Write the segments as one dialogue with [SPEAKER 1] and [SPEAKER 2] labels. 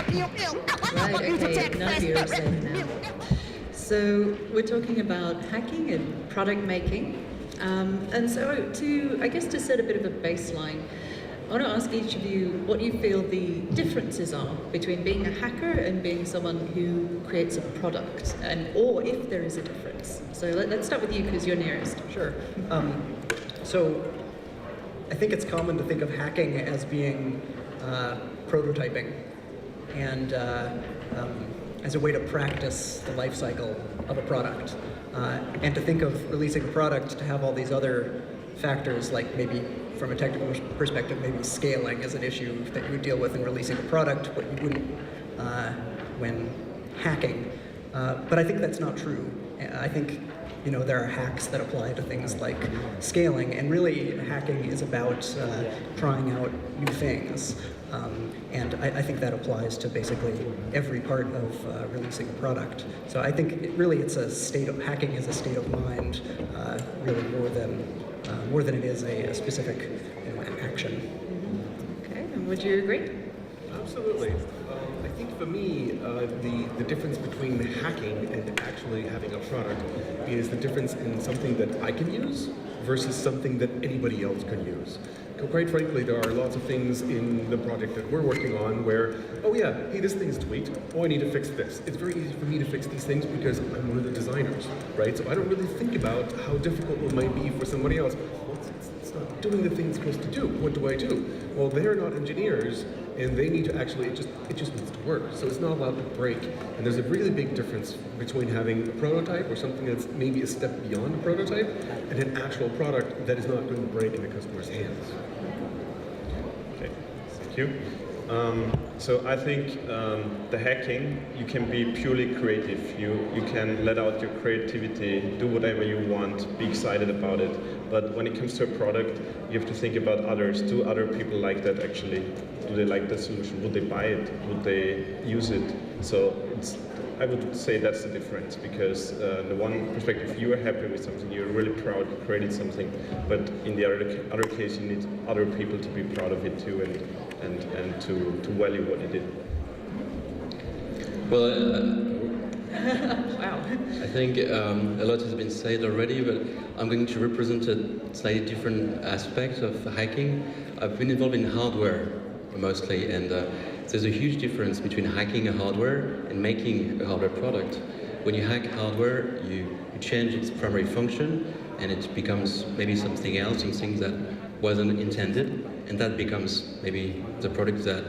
[SPEAKER 1] Right, okay, enough you're saying now. So we're talking about hacking and product making. And so to set a bit of a baseline, I want to ask each of you what you feel the differences are between being a hacker and being someone who creates a product, or if there is a difference. So let's start with you because you're nearest.
[SPEAKER 2] Sure. So I think it's common to think of hacking as being prototyping and as a way to practice the life cycle of a product. And to think of releasing a product to have all these other factors, like maybe from a technical perspective, maybe scaling is an issue that you would deal with in releasing a product, but you wouldn't when hacking. But I think that's not true. I think there are hacks that apply to things like scaling, and really hacking is about trying out new things. And I think that applies to basically every part of releasing a product. So I think hacking is a state of mind, really more than it is a specific action.
[SPEAKER 1] Okay, and would you agree?
[SPEAKER 3] Absolutely. I think for me, the difference between hacking and actually having a product is the difference in something that I can use versus something that anybody else can use. Quite frankly, there are lots of things in the project that we're working on where, oh yeah, hey, this thing's tweaked. Oh, I need to fix this. It's very easy for me to fix these things because I'm one of the designers, right? So I don't really think about how difficult it might be for somebody else. Well, it's not doing the thing it's supposed to do. What do I do? Well, they're not engineers, and they need to actually, it just needs to work. So it's not allowed to break. And there's a really big difference between having a prototype or something that's maybe a step beyond a prototype and an actual product that is not going to break in the customer's hands.
[SPEAKER 4] Okay, thank you. So I think the hacking, you can be purely creative. You can let out your creativity, do whatever you want, be excited about it. But when it comes to a product, you have to think about others. Do other people like that actually? Do they like the solution? Would they buy it? Would they use it? So I would say that's the difference, because the one perspective, you are happy with something, you're really proud you created something, but in the other case you need other people to be proud of it too and to value what you did.
[SPEAKER 5] Well,
[SPEAKER 1] Wow.
[SPEAKER 5] I think a lot has been said already, but I'm going to represent a slightly different aspect of hacking. I've been involved in hardware mostly, and there's a huge difference between hacking a hardware and making a hardware product. When you hack hardware, you change its primary function, and it becomes maybe something else, something that wasn't intended, and that becomes maybe the product that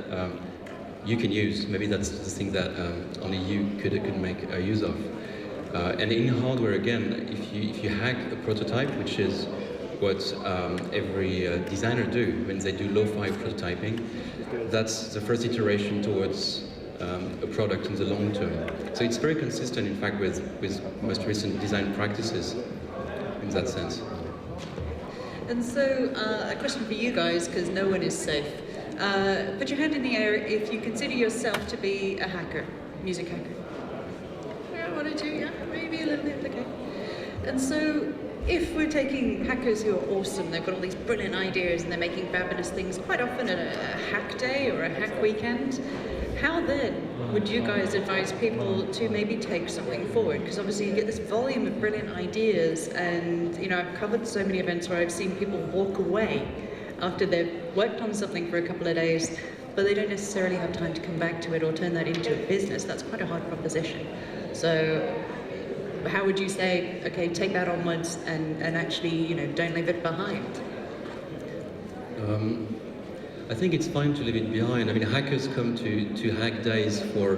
[SPEAKER 5] you can use. Maybe that's the thing that only you could make use of. And in hardware, again, if you hack a prototype, which is what every designer do when they do lo-fi prototyping, that's the first iteration towards a product in the long term. So it's very consistent, in fact, with most recent design practices in that sense.
[SPEAKER 1] And so, a question for you guys, because no one is safe. Put your hand in the air if you consider yourself to be a hacker, music hacker. Yeah, one or two, yeah, maybe a little bit, okay. And so, if we're taking hackers who are awesome, they've got all these brilliant ideas and they're making fabulous things, quite often at a hack day or a hack weekend, how then would you guys advise people to maybe take something forward? Because obviously you get this volume of brilliant ideas, and I've covered so many events where I've seen people walk away after they've worked on something for a couple of days, but they don't necessarily have time to come back to it or turn that into a business. That's quite a hard proposition. So how would you say, okay, take that onwards and actually, don't leave it behind?
[SPEAKER 5] I think it's fine to leave it behind. I mean, hackers come to hack days for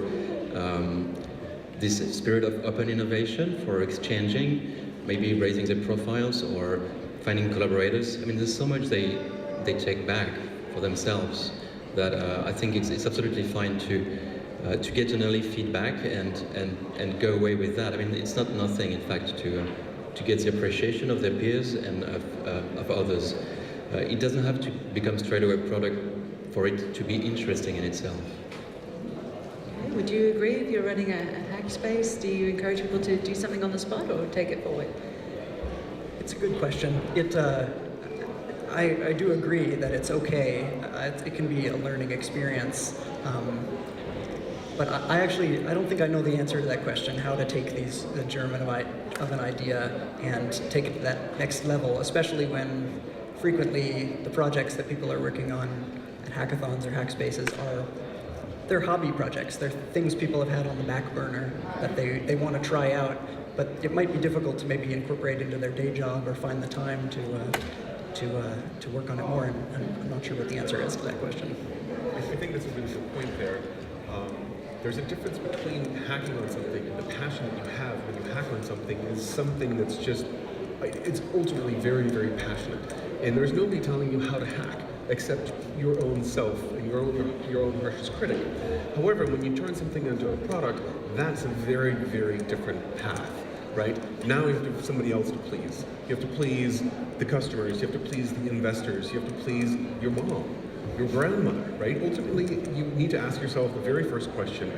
[SPEAKER 5] this spirit of open innovation, for exchanging, maybe raising their profiles or finding collaborators. I mean, there's so much they take back for themselves that I think it's absolutely fine to get an early feedback and go away with that. I mean, it's not nothing, in fact, to get the appreciation of their peers and of others. It doesn't have to become straight away a product for it to be interesting in itself.
[SPEAKER 1] Okay. Would you agree if you're running a hack space? Do you encourage people to do something on the spot or take it forward?
[SPEAKER 2] It's a good question. I do agree that it's okay. It can be a learning experience. But I don't think I know the answer to that question, how to take the germ of an idea and take it to that next level, especially when frequently the projects that people are working on at hackathons or hack spaces they're hobby projects. They're things people have had on the back burner that they want to try out, but it might be difficult to maybe incorporate into their day job or find the time to work on it more. And I'm not sure what the answer is to that question.
[SPEAKER 3] I think that's a really good point there. There's a difference between hacking on something and the passion that you have when you hack on something is something that's just, it's ultimately very, very passionate. And there's nobody telling you how to hack except your own self and your own harshest critic. However, when you turn something into a product, that's a very, very different path, right? Now you have to have somebody else to please. You have to please the customers, you have to please the investors, you have to please your mom, your grandmother, right? Ultimately, you need to ask yourself the very first question,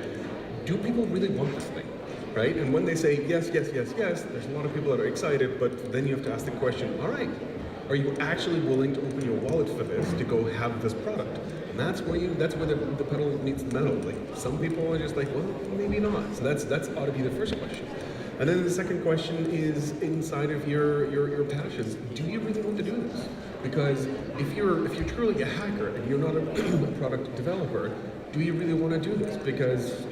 [SPEAKER 3] do people really want this thing, right? And when they say yes, yes, yes, yes, there's a lot of people that are excited, but then you have to ask the question, all right, are you actually willing to open your wallet for this to go have this product? And that's where the pedal meets the metal. Like some people are just like, well, maybe not. So that's ought to be the first question. And then the second question is inside of your passions. Do you really want to do this? Because if you're truly a hacker and you're not a product developer, do you really want to do this? Because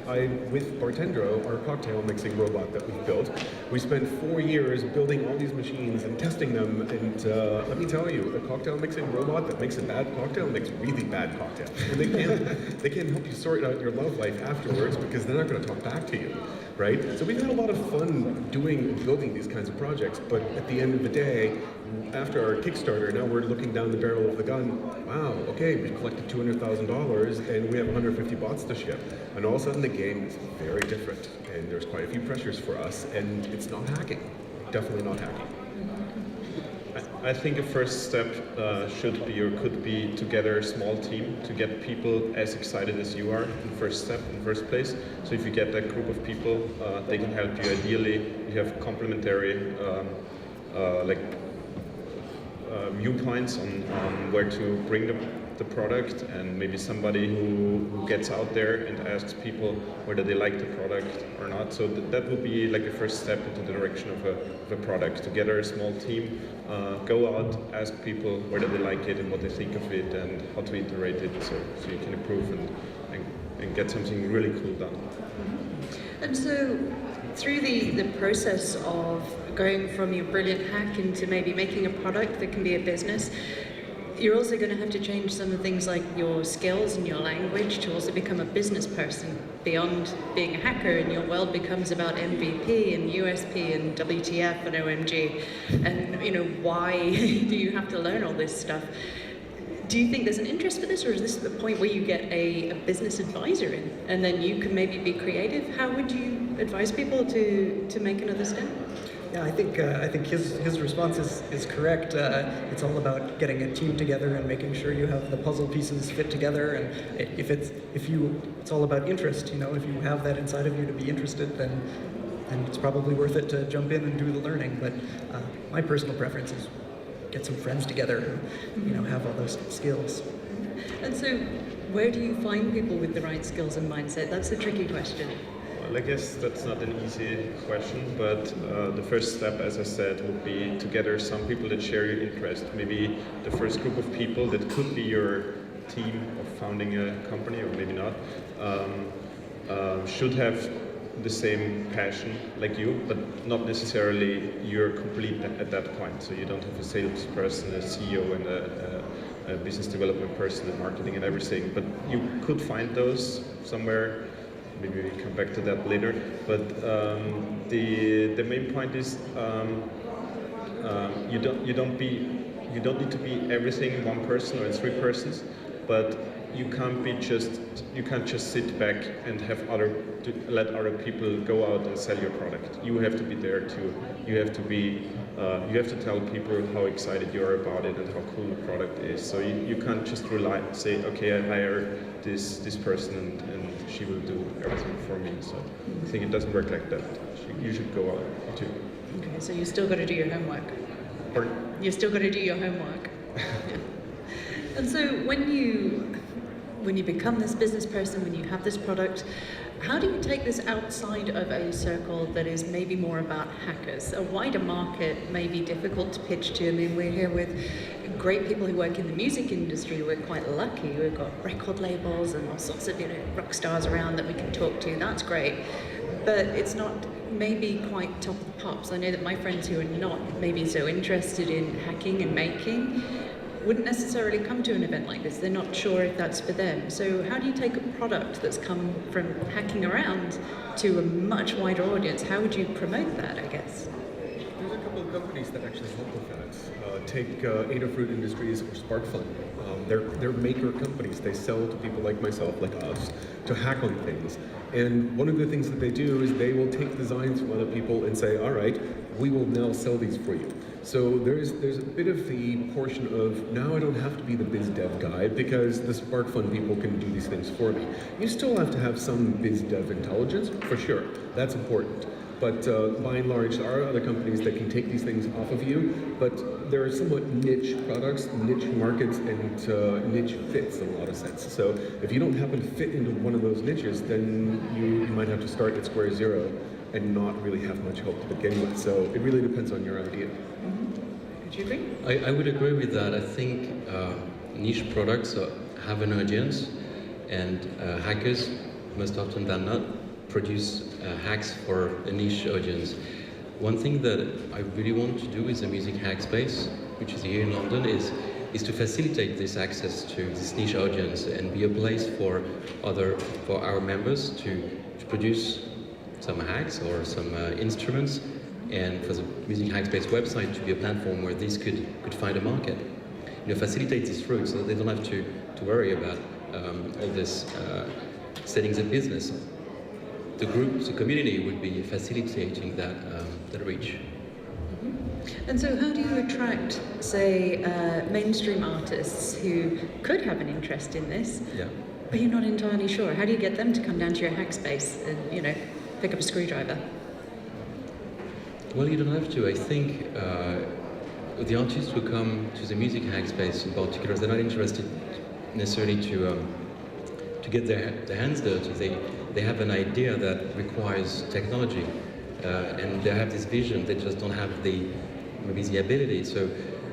[SPEAKER 3] with Bartendro, our cocktail mixing robot that we've built, we spent 4 years building all these machines and testing them. And let me tell you, a cocktail mixing robot that makes a bad cocktail makes really bad cocktails. And they can't help you sort out your love life afterwards because they're not going to talk back to you, right? So we've had a lot of fun building these kinds of projects. But at the end of the day, after our Kickstarter, now we're looking down the barrel of the gun. Wow, okay, we've collected $200,000 and we have 150 bots to ship. And all of a sudden the game is very different. And there's quite a few pressures for us, and it's not hacking. Definitely not hacking.
[SPEAKER 4] I think a first step should be or could be to gather a small team to get people as excited as you are in first place. So if you get that group of people, they can help you. Ideally, you have complementary viewpoints on where to bring the product, and maybe somebody who gets out there and asks people whether they like the product or not. So that would be like a first step into the direction of a product. To gather a small team, go out, ask people whether they like it and what they think of it and how to iterate it, so you can improve and get something really cool done.
[SPEAKER 1] And so, through the process of going from your brilliant hack into maybe making a product that can be a business, you're also going to have to change some of the things like your skills and your language to also become a business person beyond being a hacker, and your world becomes about MVP and USP and WTF and OMG. And why do you have to learn all this stuff? Do you think there's an interest for this, or is this the point where you get a business advisor in, and then you can maybe be creative? How would you advise people to make another step?
[SPEAKER 2] Yeah, I think his response is correct. It's all about getting a team together and making sure you have the puzzle pieces fit together. And it's all about interest. If you have that inside of you to be interested, then it's probably worth it to jump in and do the learning. But my personal preference is get some friends together and have all those skills.
[SPEAKER 1] And so, where do you find people with the right skills and mindset? That's a tricky question.
[SPEAKER 4] Well, I guess that's not an easy question, but the first step, as I said, would be to gather some people that share your interest. Maybe the first group of people that could be your team of founding a company, or maybe not, should have the same passion like you, but not necessarily you're complete at that point. So you don't have a salesperson, a CEO, and a business development person, and marketing and everything. But you could find those somewhere. Maybe we come back to that later. But the main point is you don't need to be everything in one person or in three persons, but you can't just sit back and let other people go out and sell your product. You have to be there too. You have to tell people how excited you are about it and how cool the product is. So you can't just say, okay, I hire this person and she will do everything for me. So I think it doesn't work like that. You should go out too.
[SPEAKER 1] Okay, so you still got to do your homework.
[SPEAKER 4] Pardon?
[SPEAKER 1] You still got to do your homework. And so when when you become this business person, when you have this product, how do you take this outside of a circle that is maybe more about hackers? A wider market may be difficult to pitch to. I mean, we're here with great people who work in the music industry. We're quite lucky. We've got record labels and all sorts of, rock stars around that we can talk to. That's great. But it's not maybe quite top of the pops. I know that my friends who are not maybe so interested in hacking and making wouldn't necessarily come to an event like this. They're not sure if that's for them. So how do you take a product that's come from hacking around to a much wider audience? How would you promote that, I guess?
[SPEAKER 3] There's a couple of companies that actually help with that. Take Adafruit Industries or SparkFun. They're maker companies. They sell to people like myself, like us, to hack on things. And one of the things that they do is they will take designs from other people and say, all right, we will now sell these for you. So there's a bit of the portion of, now I don't have to be the biz dev guy because the SparkFun people can do these things for me. You still have to have some biz dev intelligence, for sure. That's important. But by and large, there are other companies that can take these things off of you, but there are somewhat niche products, niche markets, and niche fits in a lot of sense. So if you don't happen to fit into one of those niches, then you might have to start at square zero and not really have much hope to begin with. So it really depends on your idea.
[SPEAKER 1] Would you agree?
[SPEAKER 5] I would agree with that. I think niche products have an audience, and hackers, most often than not, produce hacks for a niche audience. One thing that I really want to do with the music hack space, which is here in London, is to facilitate this access to this niche audience and be a place for our members to produce some hacks or some instruments, and for the music hack space website to be a platform where this could find a market. Facilitate this route so that they don't have to worry about all this setting the business. The group, the community would be facilitating that reach.
[SPEAKER 1] And so how do you attract, say, mainstream artists who could have an interest in this, but you're not entirely sure? How do you get them to come down to your hack space and, pick up a screwdriver?
[SPEAKER 5] Well, you don't have to. I think the artists who come to the music hack space in particular, they're not interested necessarily to get their hands dirty. They have an idea that requires technology, and they have this vision. They just don't have maybe the ability. So,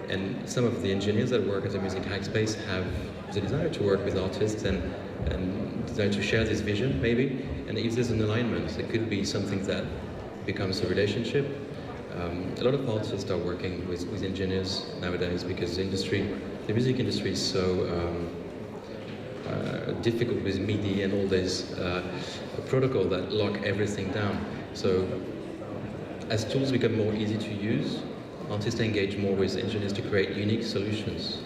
[SPEAKER 5] and some of the engineers that work at the music hack space have the desire to work with artists and desire to share this vision, maybe. And if there's an alignment, it could be something that becomes a relationship. A lot of artists are working with engineers nowadays because the music industry is so difficult with MIDI and all this protocol that lock everything down. So as tools become more easy to use, artists engage more with engineers to create unique solutions.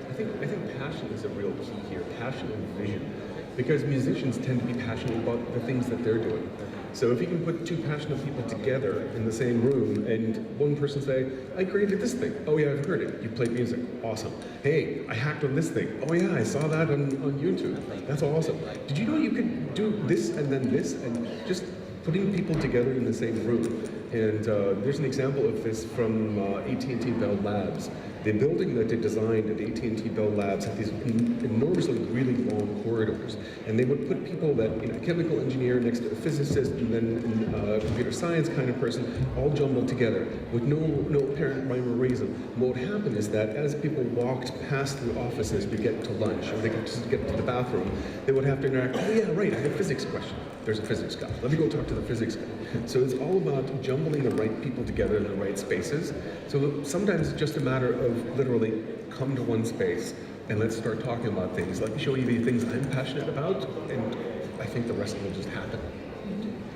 [SPEAKER 3] I think passion is a real key here, passion and vision. Because musicians tend to be passionate about the things that they're doing. So if you can put two passionate people together in the same room and one person say, I created this thing. Oh yeah, I've heard it. You played music. Awesome. Hey, I hacked on this thing. Oh yeah, I saw that on YouTube. That's awesome. Did you know you could do this and then this? And just putting people together in the same room. And there's an example of this from AT&T Bell Labs. The building that they designed at AT&T Bell Labs had these enormously really long corridors, and they would put people that, a chemical engineer next to a physicist and then a computer science kind of person, all jumbled together with no apparent rhyme or reason. What would happen is that as people walked past the offices to get to lunch, or they could just get to the bathroom, they would have to interact. Oh yeah, right, I have a physics question. There's a physics guy. Let me go talk to the physics guy. So it's all about jumbling the right people together in the right spaces. So sometimes it's just a matter of literally come to one space and let's start talking about things. Let me show you the things I'm passionate about, and I think the rest will just happen.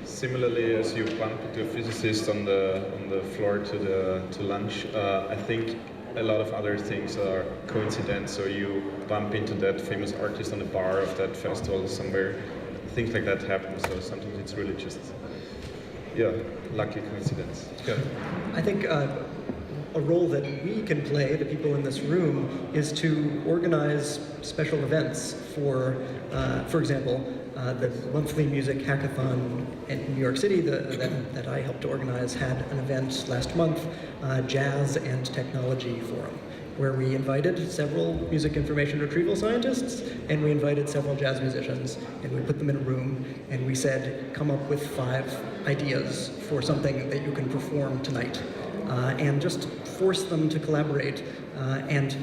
[SPEAKER 4] Similarly, as you bump into a physicist on the floor to lunch, I think a lot of other things are coincidence, or you bump into that famous artist on a bar of that festival somewhere. Things like that happen, so sometimes it's really just, lucky coincidence.
[SPEAKER 3] Yeah.
[SPEAKER 2] I think a role that we can play, the people in this room, is to organize special events for example, the monthly music hackathon in New York City that I helped to organize had an event last month, Jazz and Technology Forum. where we invited several music information retrieval scientists, and we invited several jazz musicians, and we put them in a room, and we said, come up with 5 ideas for something that you can perform tonight, and just force them to collaborate. And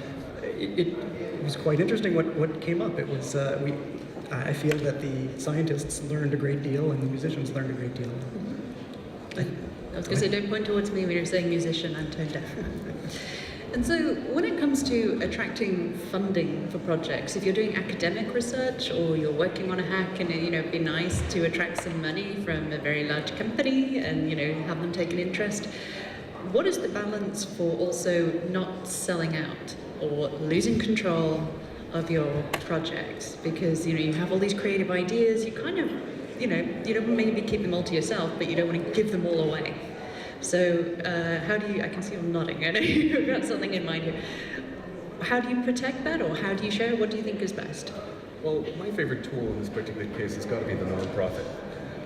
[SPEAKER 2] it was quite interesting what came up. It was, I feel that the scientists learned a great deal, and the musicians learned a great deal.
[SPEAKER 1] I was going to say, don't point towards me when you're saying musician, I'm tone deaf. And so when it comes to attracting funding for projects, if you're doing academic research or you're working on a hack, and it'd be nice to attract some money from a very large company and have them take an interest, what is the balance for also not selling out or losing control of your projects? Because you have all these creative ideas, you kind of you don't maybe keep them all to yourself, but you don't want to give them all away. So how do you, I can see you nodding, I know you've got something in mind here. How do you protect that, or how do you share? What do you think is best?
[SPEAKER 3] Well, my favorite tool in this particular case has got to be the nonprofit.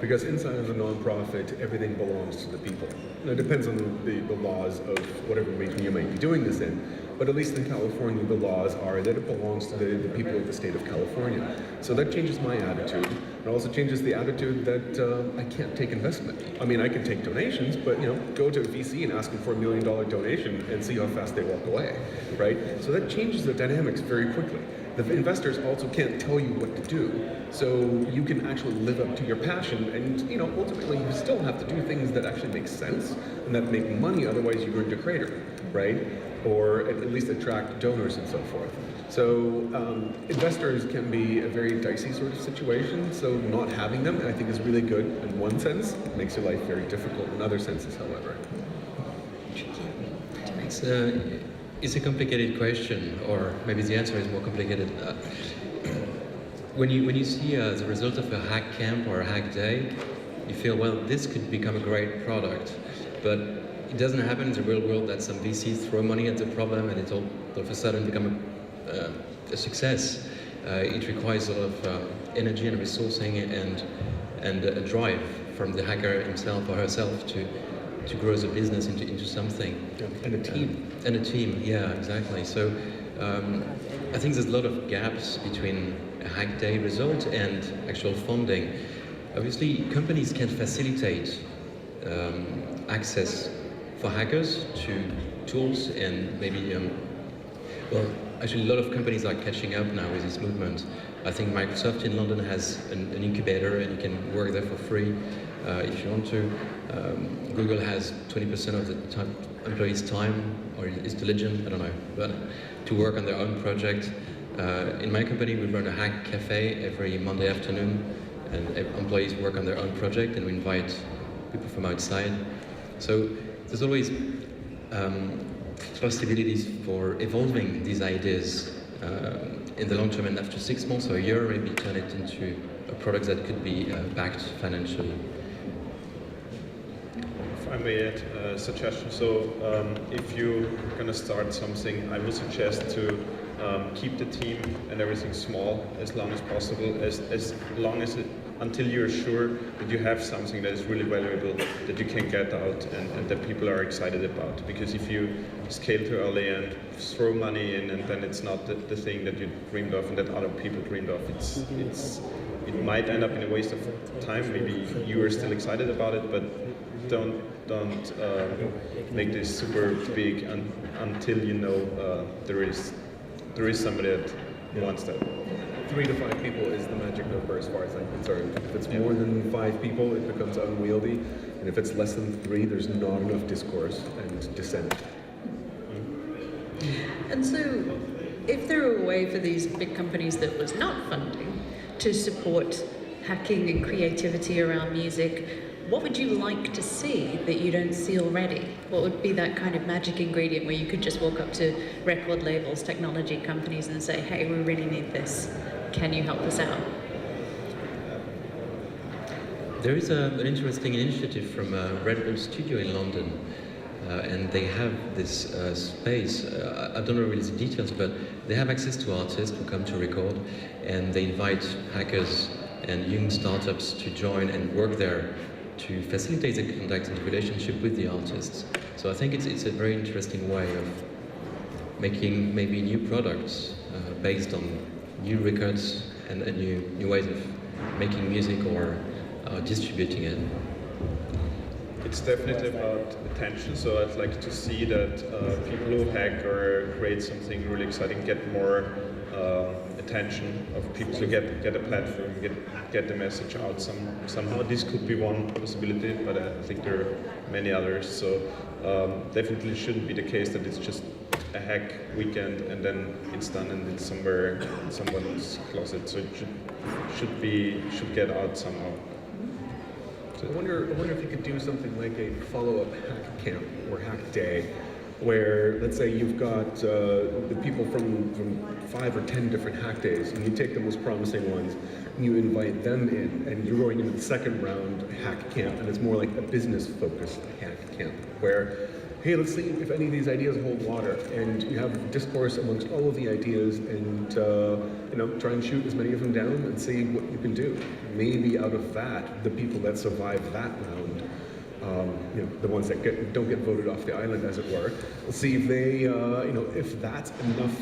[SPEAKER 3] Because inside of a nonprofit, everything belongs to the people. Now, it depends on the laws of whatever region you might be doing this in, but at least in California, the laws are that it belongs to the people of the state of California. So that changes my attitude. It also changes the attitude that I can't take investment. I mean, I can take donations, but go to a VC and ask them for $1 million donation and see how fast they walk away, right? So that changes the dynamics very quickly. The investors also can't tell you what to do, so you can actually live up to your passion, and ultimately you still have to do things that actually make sense and that make money. Otherwise, you're going to crater, right? Or at least attract donors and so forth. So investors can be a very dicey sort of situation. So not having them, I think, is really good in one sense. It makes your life very difficult in other senses, however.
[SPEAKER 5] It's a complicated question, or maybe the answer is more complicated. When you see the result of a hack camp or a hack day, you feel, well, this could become a great product, but it doesn't happen in the real world that some VCs throw money at the problem and it all of a sudden become a success. It requires a lot of energy and resourcing and a drive from the hacker himself or herself to grow the business into something.
[SPEAKER 3] And a team.
[SPEAKER 5] And a team, yeah, exactly. So I think there's a lot of gaps between a hack day result and actual funding. Obviously, companies can facilitate access for hackers to tools and maybe, well, actually a lot of companies are catching up now with this movement. I think Microsoft in London has an incubator and you can work there for free if you want to. Google has 20% of the employees' time, or is diligent, I don't know, but to work on their own project. In my company, we run a hack cafe every Monday afternoon, and employees work on their own project, and we invite people from outside. So there's always possibilities for evolving these ideas in the long term, and after 6 months or a year, maybe turn it into a product that could be backed financially.
[SPEAKER 4] If I may add a suggestion, so if you're going to start something, I would suggest to keep the team and everything small as long as possible, as long as until you're sure that you have something that is really valuable that you can get out and that people are excited about. Because if you scale too early and throw money in and then it's not the thing that you dreamed of and that other people dreamed of, it might end up in a waste of time. Maybe you are still excited about it, but don't make this super big until you know there is somebody that wants that.
[SPEAKER 3] 3 to 5 people is the magic number as far as I'm concerned. If it's more than 5 people, it becomes unwieldy, and if it's less than 3, there's not enough discourse and dissent.
[SPEAKER 1] And so, if there were a way for these big companies that was not funding to support hacking and creativity around music, what would you like to see that you don't see already? What would be that kind of magic ingredient where you could just walk up to record labels, technology companies and say, hey, we really need this. Can you help us out?
[SPEAKER 5] There is an interesting initiative from Red Bull Studio in London, and they have this space. I don't know really the details, but they have access to artists who come to record, and they invite hackers and young startups to join and work there to facilitate the contact and relationship with the artists. So I think it's a very interesting way of making maybe new products based on new records and new ways of making music or distributing it.
[SPEAKER 4] It's definitely about attention, so I'd like to see that people who hack or create something really exciting get more attention of people to get a platform, get the message out somehow. This could be one possibility, but I think there are many others. So definitely shouldn't be the case that it's just a hack weekend and then it's done and it's somewhere in someone's closet. So it should get out somehow.
[SPEAKER 3] I wonder if you could do something like a follow-up hack camp or hack day, where let's say you've got the people from 5 or 10 different hack days, and you take the most promising ones, and you invite them in, and you're going into the second round hack camp, and it's more like a business-focused hack camp, where, hey, let's see if any of these ideas hold water, and you have discourse amongst all of the ideas, and try and shoot as many of them down and see what you can do. Maybe out of that, the people that survive that round, the ones that don't get voted off the island, as it were, we'll see if they, if that's enough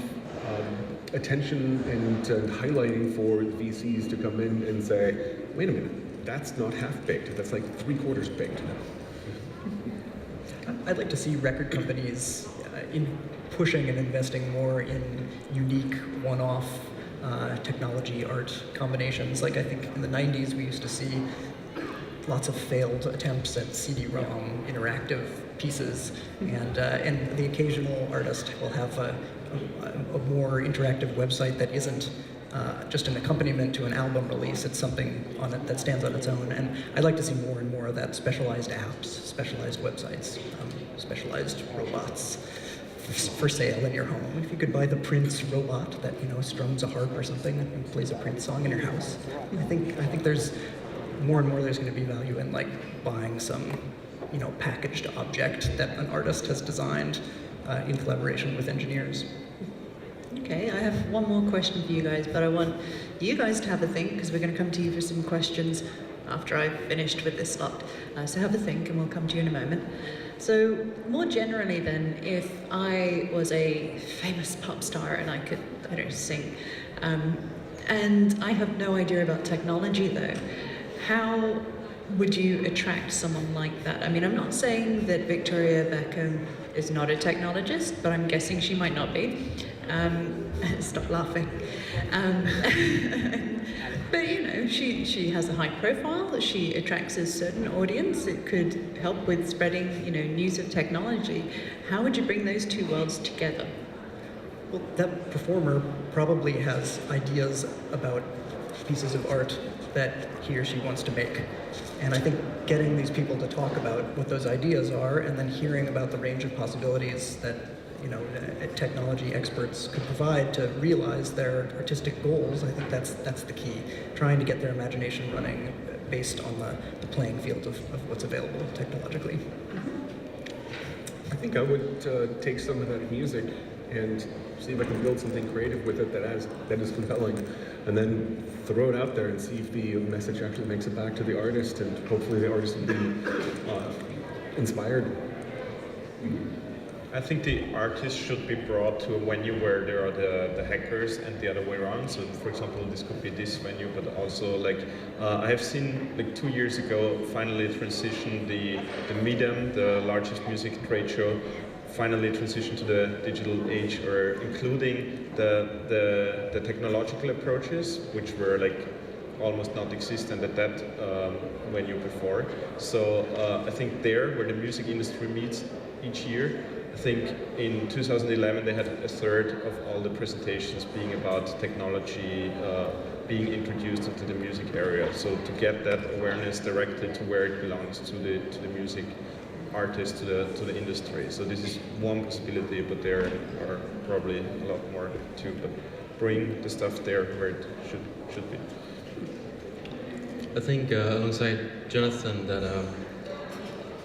[SPEAKER 3] attention and highlighting for the VCs to come in and say, wait a minute, that's not half-baked, that's like 3/4 baked now.
[SPEAKER 2] I'd like to see record companies in pushing and investing more in unique, one-off technology art combinations. Like I think in the 90s we used to see lots of failed attempts at CD-ROM interactive pieces, and the occasional artist will have a more interactive website that isn't just an accompaniment to an album release. It's something on it that stands on its own, and I'd like to see more and more of that. Specialized apps, specialized websites, specialized robots for sale in your home. If you could buy the Prince robot that strums a harp or something and plays a Prince song in your house, I think there's more and more there's going to be value in like buying some packaged object that an artist has designed in collaboration with engineers.
[SPEAKER 1] Okay, I have one more question for you guys, but I want you guys to have a think, because we're going to come to you for some questions after I've finished with this lot. So have a think and we'll come to you in a moment. So more generally then, if I was a famous pop star and I could, sing, and I have no idea about technology though, how would you attract someone like that? I mean, I'm not saying that Victoria Beckham is not a technologist, but I'm guessing she might not be. Stop laughing. But she has a high profile. She attracts a certain audience. It could help with spreading, news of technology. How would you bring those two worlds together?
[SPEAKER 2] Well, that performer probably has ideas about pieces of art that he or she wants to make. And I think getting these people to talk about what those ideas are and then hearing about the range of possibilities that technology experts could provide to realize their artistic goals, I think that's the key. Trying to get their imagination running based on the playing field of what's available technologically.
[SPEAKER 3] I think I would take some of that music and see if I can build something creative with it that is compelling, and then throw it out there and see if the message actually makes it back to the artist, and hopefully the artist will be inspired.
[SPEAKER 4] I think the artist should be brought to a venue where there are the hackers and the other way around. So, for example, this could be this venue, but also I have seen 2 years ago finally transition the Medium, the largest music trade show, finally transition to the digital age, or including the technological approaches, which were almost not existent at that venue before. So I think there, where the music industry meets each year, I think in 2011 they had a third of all the presentations being about technology being introduced into the music area. So to get that awareness directly to where it belongs, to the music artists, to the industry. So this is one possibility, but there are probably a lot more too. But bring the stuff there where it should be.
[SPEAKER 5] I think alongside Jonathan that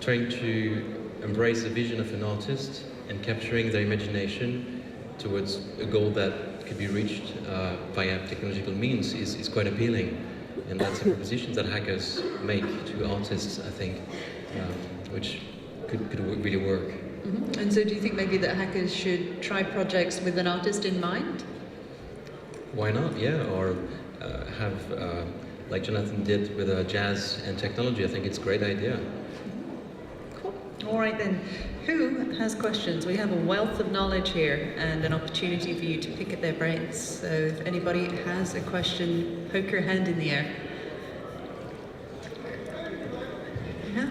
[SPEAKER 5] trying to embrace the vision of an artist and capturing their imagination towards a goal that could be reached via technological means is quite appealing, and that's a proposition that hackers make to artists, I think, which could really work.
[SPEAKER 1] And so do you think maybe that hackers should try projects with an artist in mind?
[SPEAKER 5] Why not? Yeah, or have like Jonathan did with jazz and technology. I think it's a great idea.
[SPEAKER 1] Cool. All right then. Who has questions? We have a wealth of knowledge here and an opportunity for you to pick at their brains. So if anybody has a question, poke your hand in the air. Yeah.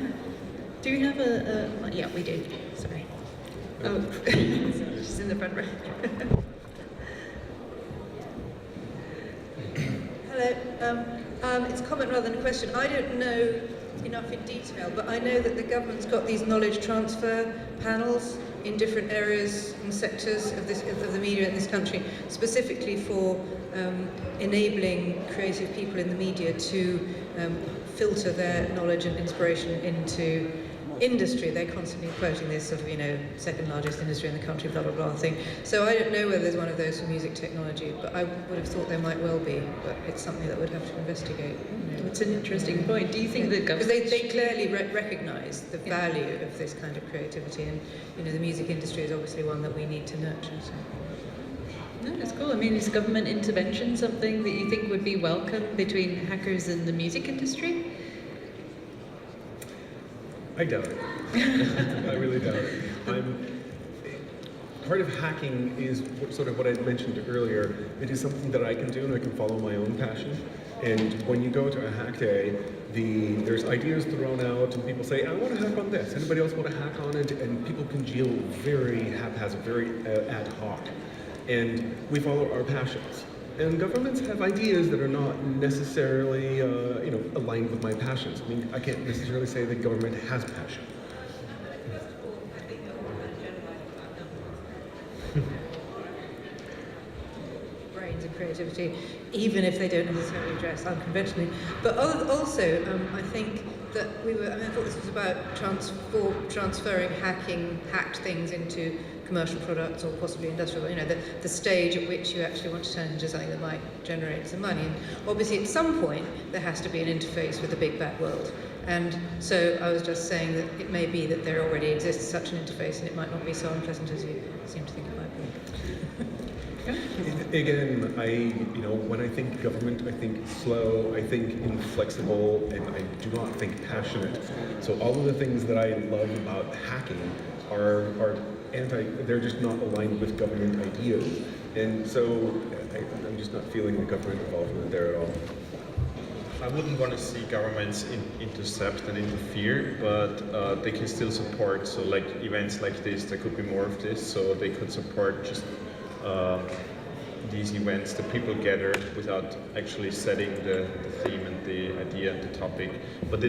[SPEAKER 1] Do we have yeah, we do. Sorry. Oh, she's in the front row.
[SPEAKER 6] Hello. It's a comment rather than a question. I don't know enough in detail, but I know that the government's got these knowledge transfer panels in different areas and sectors of the media in this country, specifically for enabling creative people in the media to filter their knowledge and inspiration into industry. They're constantly quoting this sort of, second largest industry in the country, blah, blah, blah thing. So I don't know whether there's one of those for music technology, but I would have thought there might well be, but it's something that we'd have to investigate.
[SPEAKER 1] It's an interesting point. Do you think that
[SPEAKER 6] because
[SPEAKER 1] government...
[SPEAKER 6] they clearly recognise the value of this kind of creativity, and the music industry is obviously one that we need to nurture. So.
[SPEAKER 1] No, that's cool. I mean, is government intervention something that you think would be welcome between hackers and the music industry?
[SPEAKER 3] I doubt it. I really doubt it. Part of hacking is sort of what I mentioned earlier. It is something that I can do and I can follow my own passion. And when you go to a hack day, there's ideas thrown out and people say, I want to hack on this. Anybody else want to hack on it? And people congeal very haphazard, very ad hoc. And we follow our passions. And governments have ideas that are not necessarily, aligned with my passions. I mean, I can't necessarily say that government has passion.
[SPEAKER 6] Brains and creativity, even if they don't necessarily dress unconventionally. But also, I think that I thought this was about transferring hacked things into commercial products or possibly industrial, the stage at which you actually want to turn into something that might generate some money. And obviously at some point there has to be an interface with the big bad world. And so I was just saying that it may be that there already exists such an interface and it might not be so unpleasant as you seem to think it might be.
[SPEAKER 3] Again, when I think government, I think slow, I think inflexible, and I do not think passionate. So all of the things that I love about hacking are they're just not aligned with government ideas. And so I'm just not feeling the government involvement there at all.
[SPEAKER 4] I wouldn't want to see governments intercept and interfere, but they can still support. So like events like this, there could be more of this, so they could support just these events that people gather without actually setting the theme and the idea and the topic. But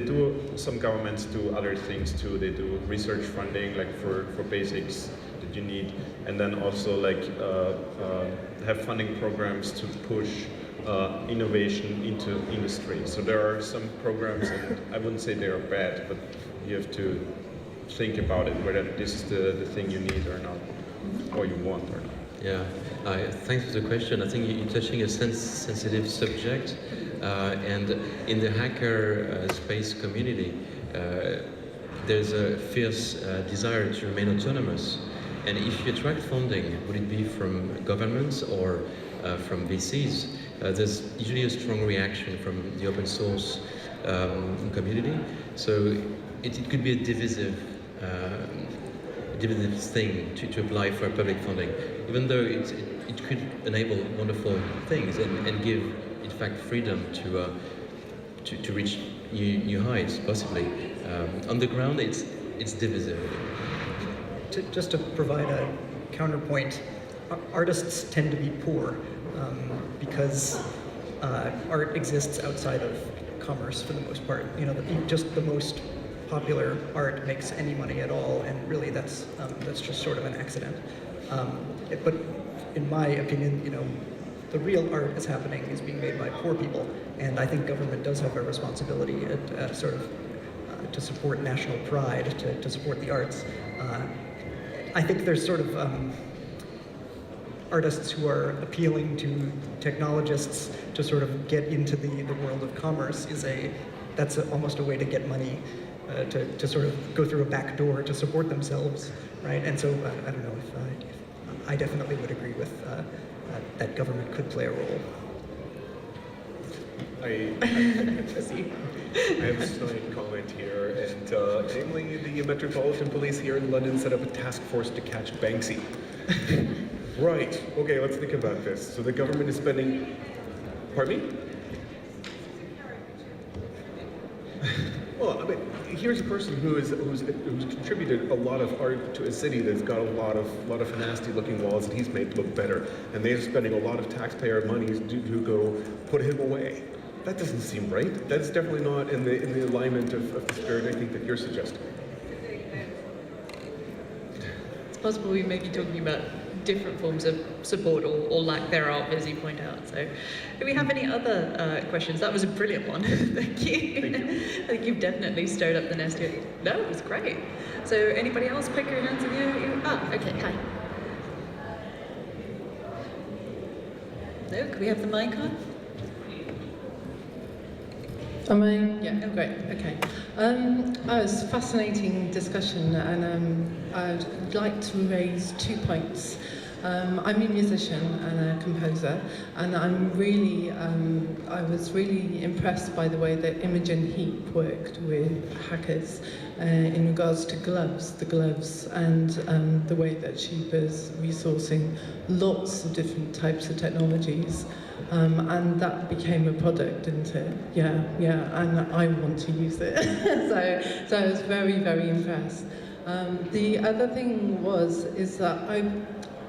[SPEAKER 4] some governments do other things too. They do research funding, like for basics that you need, and then also like have funding programs to push innovation into industry. So there are some programs, and I wouldn't say they are bad, but you have to think about it, whether this is the thing you need or not, or you want or not.
[SPEAKER 5] Yeah, thanks for the question. I think you're touching a sensitive subject, and in the hacker space community, there's a fierce desire to remain autonomous. And if you attract funding, would it be from governments or from VCs? There's usually a strong reaction from the open source community. So it could be a divisive thing to apply for public funding, even though it could enable wonderful things and give, in fact, freedom to reach new heights, possibly. On the ground, it's divisive.
[SPEAKER 2] Just to provide a counterpoint, artists tend to be poor because art exists outside of commerce for the most part. Just the most popular art makes any money at all, and really that's just sort of an accident. But in my opinion, the real art is being made by poor people, and I think government does have a responsibility at sort of to support national pride, to support the arts. I think there's sort of artists who are appealing to technologists to sort of get into the world of commerce that's almost a way to get money. to sort of go through a back door to support themselves, right? And so I don't know if I definitely would agree with that government could play a role.
[SPEAKER 3] I have a snide comment here, and namely the Metropolitan Police here in London set up a task force to catch Banksy. Right, okay, let's think about this. So the government is spending, pardon me? Well, I mean, here's a person who's contributed a lot of art to a city that's got a lot of nasty-looking walls that he's made look better, and they're spending a lot of taxpayer money to go put him away. That doesn't seem right. That's definitely not in the alignment of the spirit I think that you're suggesting.
[SPEAKER 1] It's possible we may be talking about different forms of support or lack thereof, as you point out. So, do we have any other questions? That was a brilliant one. Thank you.
[SPEAKER 3] Thank you.
[SPEAKER 1] I think you've definitely stirred up the nest here. No, it was great. So, anybody else? Pick your hands in the air. Okay, hi. No, can we have the mic on?
[SPEAKER 7] Am I? Yeah, oh, great, okay. It's a fascinating discussion, and I'd like to raise 2 points. I'm a musician and a composer, and I was really impressed by the way that Imogen Heap worked with hackers in regards to the gloves, and the way that she was resourcing lots of different types of technologies. And that became a product, didn't it? Yeah, and I want to use it. so I was very, very impressed. The other thing is that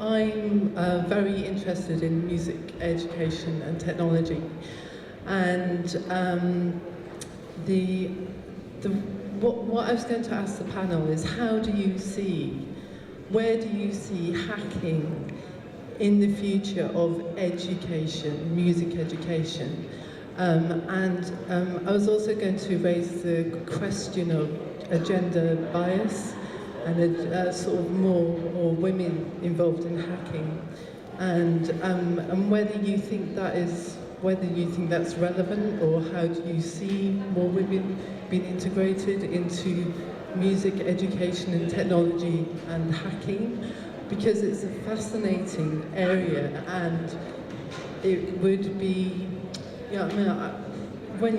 [SPEAKER 7] I'm very interested in music education and technology, and what I was going to ask the panel is, where do you see hacking in the future of education, music education? I was also going to raise the question of gender bias and sort of more women involved in hacking, and whether you think that's relevant, or how do you see more women being integrated into music education and technology and hacking? Because it's a fascinating area, and it would be, when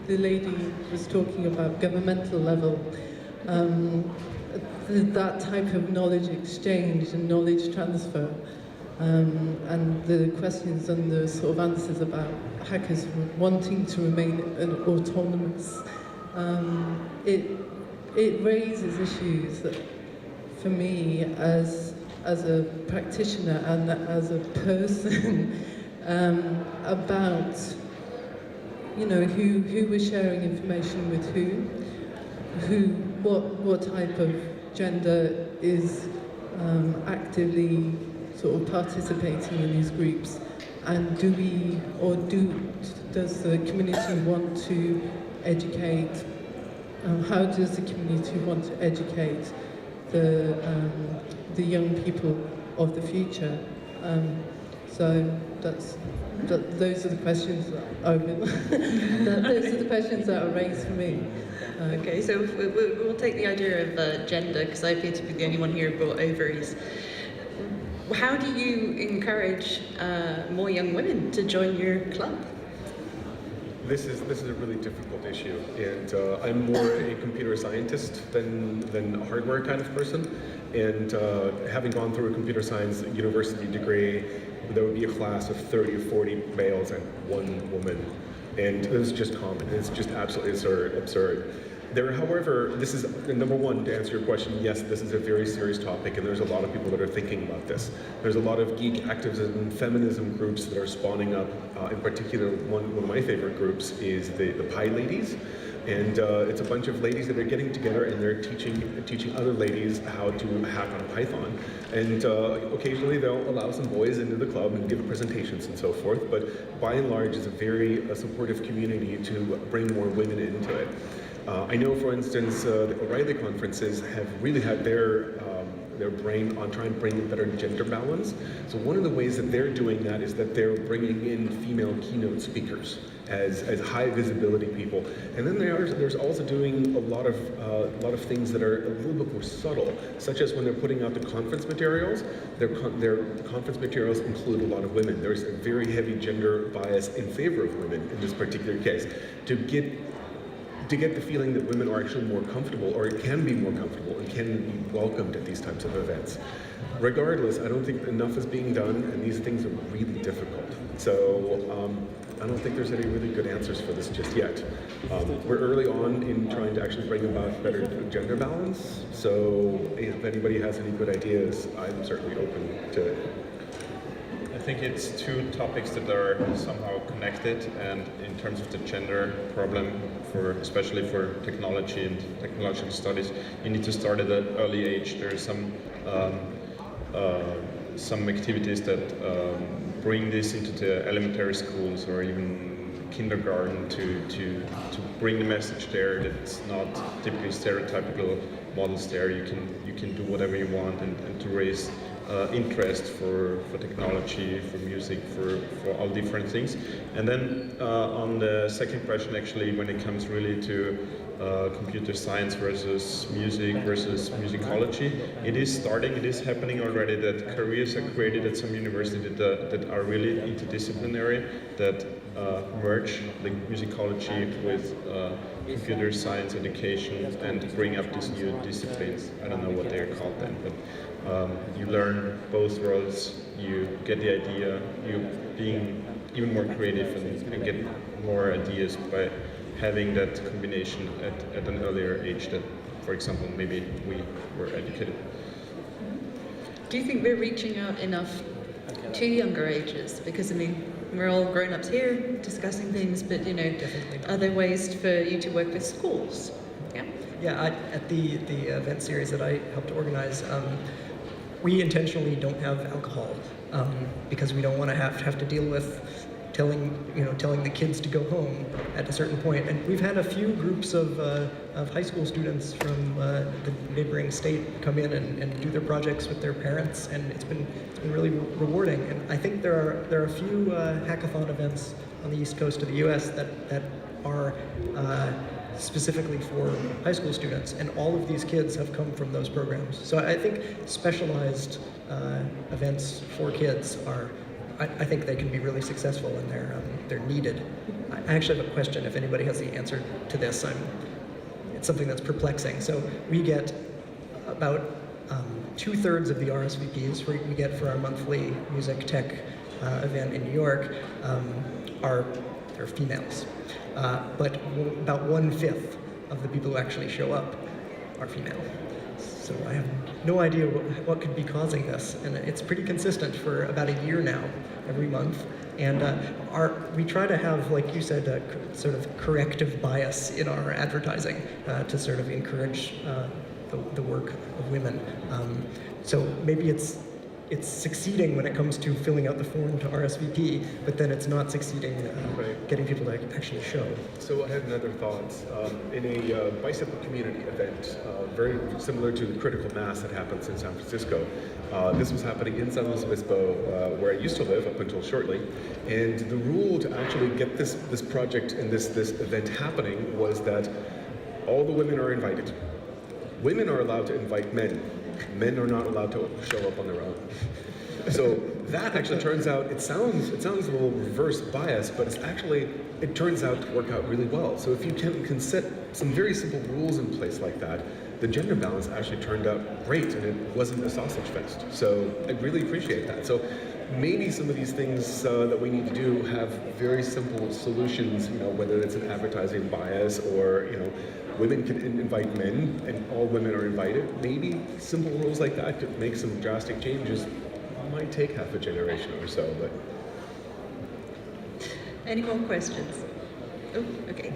[SPEAKER 7] the lady was talking about governmental level, that type of knowledge exchange and knowledge transfer, and the questions and the sort of answers about hackers wanting to remain autonomous, it raises issues that, for me, as a practitioner and as a person, about who was sharing information with what type of gender is actively sort of participating in these groups, and does the community want to educate? How does the community want to educate the young people of the future? So those are the questions that are raised for me.
[SPEAKER 1] Okay, so we'll take the idea of gender, because I appear to be the only one here who brought ovaries. How do you encourage more young women to join your club?
[SPEAKER 3] This is a really difficult issue, and I'm more a computer scientist than a hardware kind of person. And having gone through a computer science university degree, there would be a class of 30 or 40 males and 1 woman, and it's just common. It's just absolutely absurd. However, this is number one, to answer your question. Yes, this is a very serious topic, and there's a lot of people that are thinking about this. There's a lot of geek activism and feminism groups that are spawning up. In particular, one of my favorite groups is the Pi Ladies, and it's a bunch of ladies that are getting together, and they're teaching other ladies how to hack on Python. And occasionally they'll allow some boys into the club and give presentations and so forth. But by and large, it's a very supportive community to bring more women into it. I know, for instance, the O'Reilly conferences have really had their brain on trying to bring better gender balance. So one of the ways that they're doing that is that they're bringing in female keynote speakers. as high visibility people. And then there's also doing a lot of things that are a little bit more subtle, such as when they're putting out the conference materials. Their conference materials include a lot of women. There's a very heavy gender bias in favor of women in this particular case. To get the feeling that women are actually more comfortable, or can be more comfortable, and can be welcomed at these types of events. Regardless, I don't think enough is being done, and these things are really difficult. So I don't think there's any really good answers for this just yet. We're early on in trying to actually bring about better gender balance, so if anybody has any good ideas, I'm certainly open to it.
[SPEAKER 4] I think it's two topics that are somehow connected, and in terms of the gender problem, especially for technology and technological studies, you need to start at an early age. There are some activities that bring this into the elementary schools or even kindergarten to bring the message there that it's not typically stereotypical models there. You can do whatever you want, and to raise interest for technology, for music, for all different things. And then on the second question, actually, when it comes really to computer science versus musicology, it is starting, it is happening already that careers are created at some university that are really interdisciplinary, that merge the musicology with computer science education and bring up these new disciplines. I don't know what they're called then, but you learn both worlds, you get the idea, you being even more creative and get more ideas by having that combination at an earlier age that, for example, maybe we were educated.
[SPEAKER 1] Do you think we're reaching out enough to younger ages? Because I mean, we're all grown-ups here discussing things, but you know, are there ways for you to work with schools? Yeah.
[SPEAKER 2] Yeah, at the event series that I helped organize, we intentionally don't have alcohol because we don't want to have to deal with telling the kids to go home at a certain point. And we've had a few groups of high school students from the neighboring state come in and do their projects with their parents, and it's been really rewarding. And I think there are a few hackathon events on the east coast of the U.S. that are specifically for high school students, and all of these kids have come from those programs. So I think specialized events for kids are, I think they can be really successful, and they're needed. I actually have a question if anybody has the answer to this. It's something that's perplexing. So we get about 2/3 of the RSVPs we get for our monthly music tech event in New York they're females. But about 1/5 of the people who actually show up are female. So I have no idea what could be causing this, and it's pretty consistent for about a year now, every month. And we try to have, like you said, a sort of corrective bias in our advertising to sort of encourage the work of women. So maybe it's succeeding when it comes to filling out the form to RSVP, but then it's not succeeding getting people to actually show.
[SPEAKER 3] So I had another thought. In a bicycle community event, very similar to the critical mass that happens in San Francisco, this was happening in San Luis Obispo, where I used to live up until shortly. And the rule to actually get this project and this event happening was that all the women are invited. Women are allowed to invite men. Men are not allowed to show up on their own. So that actually turns out, it sounds a little reverse bias, but it turns out to work out really well. So if you can set some very simple rules in place like that, the gender balance actually turned out great, and it wasn't a sausage fest. So I really appreciate that. So maybe some of these things that we need to do have very simple solutions, whether it's an advertising bias or, women can invite men and all women are invited. Maybe simple rules like that could make some drastic changes. It might take half a generation or so, but.
[SPEAKER 1] Any more questions? Oh, okay.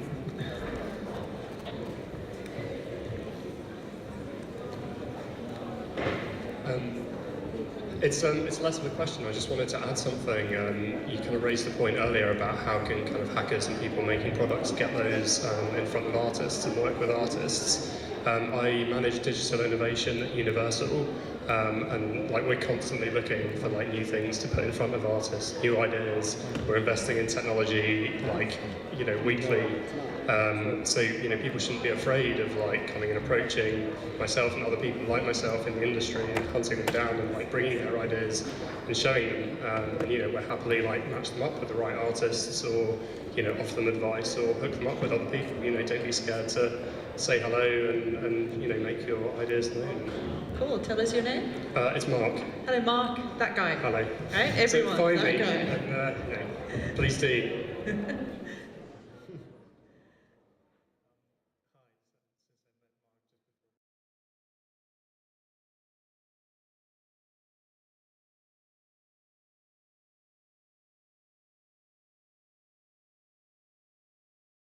[SPEAKER 8] It's less of a question. I just wanted to add something. You kind of raised the point earlier about how can kind of hackers and people making products get those in front of artists and work with artists. I manage digital innovation at Universal, and like we're constantly looking for like new things to put in front of artists, new ideas. We're investing in technology like, you know, weekly. So, you know, people shouldn't be afraid of like coming and approaching myself and other people like myself in the industry and hunting them down and like bringing their ideas and showing them. And, you know, we're happily like match them up with the right artists, or, you know, offer them advice or hook them up with other people. You know, don't be scared to say hello and you know, make your ideas known.
[SPEAKER 1] Cool, tell us your name.
[SPEAKER 8] It's Mark.
[SPEAKER 1] Hello, Mark, that guy.
[SPEAKER 8] Hello.
[SPEAKER 1] Right, everyone,
[SPEAKER 8] So find
[SPEAKER 1] that
[SPEAKER 8] me
[SPEAKER 1] guy.
[SPEAKER 8] and you know, please do.